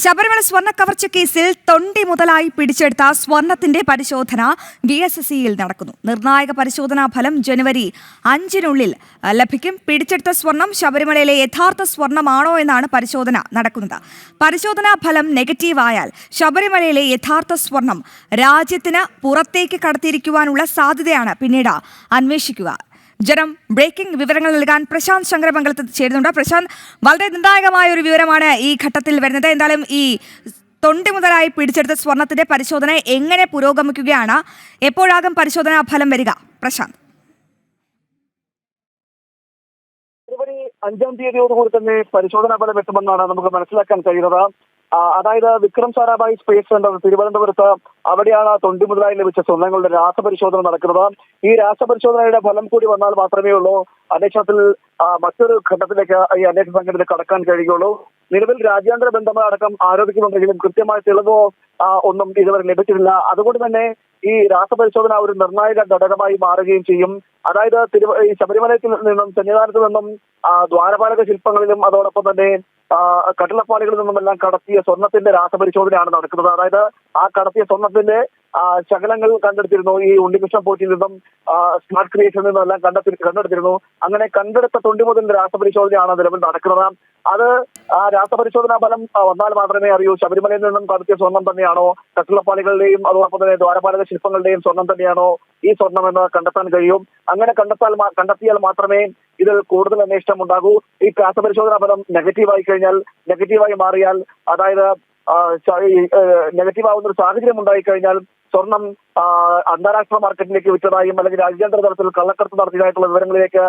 ശബരിമല സ്വർണ്ണ കവർച്ച കേസിൽ തൊണ്ടി മുതലായി പിടിച്ചെടുത്ത സ്വർണത്തിന്റെ പരിശോധന VSSCയിൽ നടക്കുന്നു. നിർണായക പരിശോധനാ ഫലം ജനുവരി 5-നുള്ളിൽ ലഭിക്കും. പിടിച്ചെടുത്ത സ്വർണം ശബരിമലയിലെ യഥാർത്ഥ സ്വർണമാണോ എന്നാണ് പരിശോധന നടക്കുന്നത്. പരിശോധനാ ഫലം നെഗറ്റീവായാൽ ശബരിമലയിലെ യഥാർത്ഥ സ്വർണം രാജ്യത്തിന് പുറത്തേക്ക് കടത്തിയിരിക്കുവാനുള്ള സാധ്യതയാണ് പിന്നീട് അന്വേഷിക്കുക. ജനം ബ്രേക്കിംഗ് വിവരങ്ങൾ നൽകാൻ പ്രശാന്ത് ശങ്കരമംഗലത്ത് ചേരുന്നുണ്ട്. പ്രശാന്ത്, വളരെ നിർണായകമായ ഒരു വിവരമാണ് ഈ ഘട്ടത്തിൽ വരുന്നത്. എന്തായാലും ഈ തൊണ്ടി മുതലായി പിടിച്ചെടുത്ത സ്വർണത്തിന്റെ പരിശോധന എങ്ങനെ പുരോഗമിക്കുകയാണ്? എപ്പോഴാകും പരിശോധനാ ഫലം വരിക? പ്രശാന്ത്. ഫെബ്രുവരി 5-ാം തീയതിയോടുകൂടി തന്നെ പരിശോധനാ ഫലം എത്തുമെന്നാണ് നമുക്ക് മനസ്സിലാക്കാൻ കഴിയുന്നത്. അതായത് വിക്രം സാരാഭായ് സ്പേസ് സെന്റർ തിരുവനന്തപുരത്ത്, അവിടെയാണ് തൊണ്ടി മുതലായി ലഭിച്ച സ്വർണ്ണങ്ങളുടെ രാസപരിശോധന നടക്കുന്നത്. ഈ രാസപരിശോധനയുടെ ഫലം കൂടി വന്നാൽ മാത്രമേ ഉള്ളൂ അന്വേഷണത്തിൽ മറ്റൊരു ഘട്ടത്തിലേക്ക് ഈ അന്വേഷണ സംഘത്തിന് കടക്കാൻ കഴിയുകയുള്ളൂ. നിലവിൽ രാജ്യാന്തര ബന്ധങ്ങളടക്കം ആരോപിക്കുന്നുണ്ടെങ്കിലും കൃത്യമായ തെളിവോ ഒന്നും ഇതുവരെ ലഭിച്ചിട്ടില്ല. അതുകൊണ്ട് തന്നെ ഈ രാസപരിശോധന ഒരു നിർണായക ഘടകമായി മാറുകയും ചെയ്യും. അതായത് ഈ ശബരിമലയിൽ നിന്നും സന്നിധാനത്ത് നിന്നും ദ്വാരപാലക ശില്പങ്ങളിലും അതോടൊപ്പം തന്നെ കട്ടിളപ്പാളികളിൽ നിന്നുമെല്ലാം കടത്തിയ സ്വർണത്തിന്റെ രാസപരിശോധനയാണ് നടക്കുന്നത്. അതായത് ആ കടത്തിയ സ്വർണത്തിന്റെ ശകലങ്ങൾ കണ്ടെടുത്തിരുന്നു. ഈ ഉണ്ണികൃഷ്ണൻ പോറ്റിൽ നിന്നും സ്മാർട്ട് ക്രിയേഷനിൽ നിന്നും എല്ലാം കണ്ടെടുത്തിരുന്നു. അങ്ങനെ കണ്ടെടുത്ത തൊണ്ടി മുതലിന്റെ രാസപരിശോധനയാണ് നിലവിൽ നടക്കുന്നത്. അത് ആ രാസപരിശോധനാ ഫലം വന്നാൽ മാത്രമേ അറിയൂ ശബരിമലയിൽ നിന്നും കടത്തിയ സ്വർണം തന്നെയാണോ, കട്ടിളപ്പാളികളുടെയും അതോടൊപ്പം തന്നെ ദ്വാരപാലക ശില്പങ്ങളുടെയും സ്വർണം തന്നെയാണോ ഈ സ്വർണം എന്ന് കണ്ടെത്താൻ കഴിയും. അങ്ങനെ കണ്ടെത്തിയാൽ മാത്രമേ ഇതിൽ കൂടുതൽ അന്വേഷണം ഉണ്ടാകൂ. ഈ രാസപരിശോധനാ ഫലം നെഗറ്റീവായി മാറിയാൽ, അതായത് നെഗറ്റീവ് ആവുന്ന ഒരു സാഹചര്യം ഉണ്ടായിക്കഴിഞ്ഞാൽ സ്വർണം അന്താരാഷ്ട്ര മാർക്കറ്റിലേക്ക് വിറ്റതായും അല്ലെങ്കിൽ രാജ്യാന്തര തലത്തിൽ കള്ളക്കടത്ത് നടത്തിയതായിട്ടുള്ള വിവരങ്ങളിലേക്ക്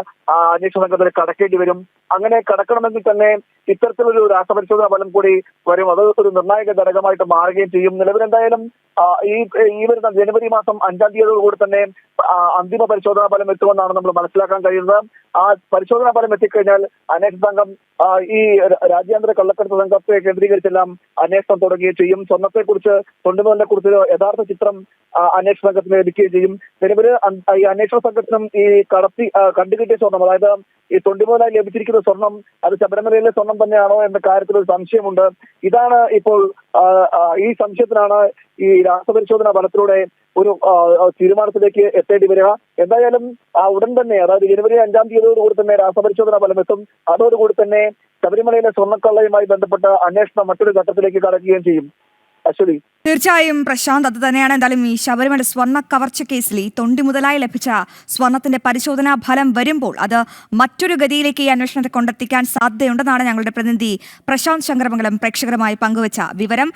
അന്വേഷണ സംഘത്തിന് കടക്കേണ്ടി വരും. അങ്ങനെ കടക്കണമെങ്കിൽ തന്നെ ഇത്തരത്തിലൊരു രാസപരിശോധനാ ഫലം കൂടി വരും. അത് ഒരു നിർണായക ഘടകമായിട്ട് മാറുകയും ചെയ്യും. നിലവിൽ എന്തായാലും ഈ വരുന്ന ജനുവരി മാസം 5-ാം തീയതിയോടുകൂടി തന്നെ അന്തിമ പരിശോധനാ ഫലം എത്തുമെന്നാണ് നമ്മൾ മനസ്സിലാക്കാൻ കഴിയുന്നത്. ആ പരിശോധനാ ഫലം എത്തിക്കഴിഞ്ഞാൽ അന്വേഷണ സംഘം ഈ രാജ്യാന്തര കള്ളക്കടത്ത് സംഘത്തെ കേന്ദ്രീകരിച്ചെല്ലാം അന്വേഷണം തുടങ്ങുകയും ചെയ്യും. സ്വർണ്ണത്തെക്കുറിച്ച്, തൊണ്ടിമുതലിനെ കുറിച്ച് യഥാർത്ഥ ചിത്രം അന്വേഷണ സംഘത്തിന് ലഭിക്കുകയും ചെയ്യും. നിലവിൽ ഈ അന്വേഷണ സംഘത്തിനും ഈ കണ്ടുകിട്ടിയ സ്വർണം, അതായത് ഈ തൊണ്ടിമുതലായി ലഭിച്ചിരിക്കുന്ന സ്വർണം അത് ശബരിമലയിലെ സ്വർണം തന്നെയാണോ എന്ന കാര്യത്തിൽ ഒരു സംശയമുണ്ട്. ഇതാണ് ഇപ്പോൾ ഈ സംശയത്തിനാണ് ഈ രാസപരിശോധനാ ഫലത്തിലൂടെ ഒരു തീരുമാനത്തിലേക്ക് എത്തേണ്ടി വരിക. എന്തായാലും ഉടൻ തന്നെ, അതായത് ജനുവരി 5-ാം തീയതിയോടുകൂടി തന്നെ രാസപരിശോധനാ ഫലം എത്തും. അതോടുകൂടി തന്നെ ശബരിമലയിലെ സ്വർണ്ണക്കള്ളയുമായി ബന്ധപ്പെട്ട അന്വേഷണം മറ്റൊരു ഘട്ടത്തിലേക്ക് കടക്കുകയും ചെയ്യും. അശ്വതി, തീർച്ചയായും പ്രശാന്ത്, അത് തന്നെയാണ്. എന്തായാലും ഈ ശബരിമല സ്വർണ്ണ കവർച്ച കേസിൽ ഈ തൊണ്ടി മുതലായി ലഭിച്ച സ്വർണത്തിന്റെ പരിശോധനാ ഫലം വരുമ്പോൾ അത് മറ്റൊരു ഗതിയിലേക്ക് ഈ അന്വേഷണത്തെ കൊണ്ടെത്തിക്കാൻ സാധ്യതയുണ്ടെന്നാണ് ഞങ്ങളുടെ പ്രതിനിധി പ്രശാന്ത് ശങ്കരമംഗലം പ്രേക്ഷകരുമായി പങ്കുവച്ച വിവരം.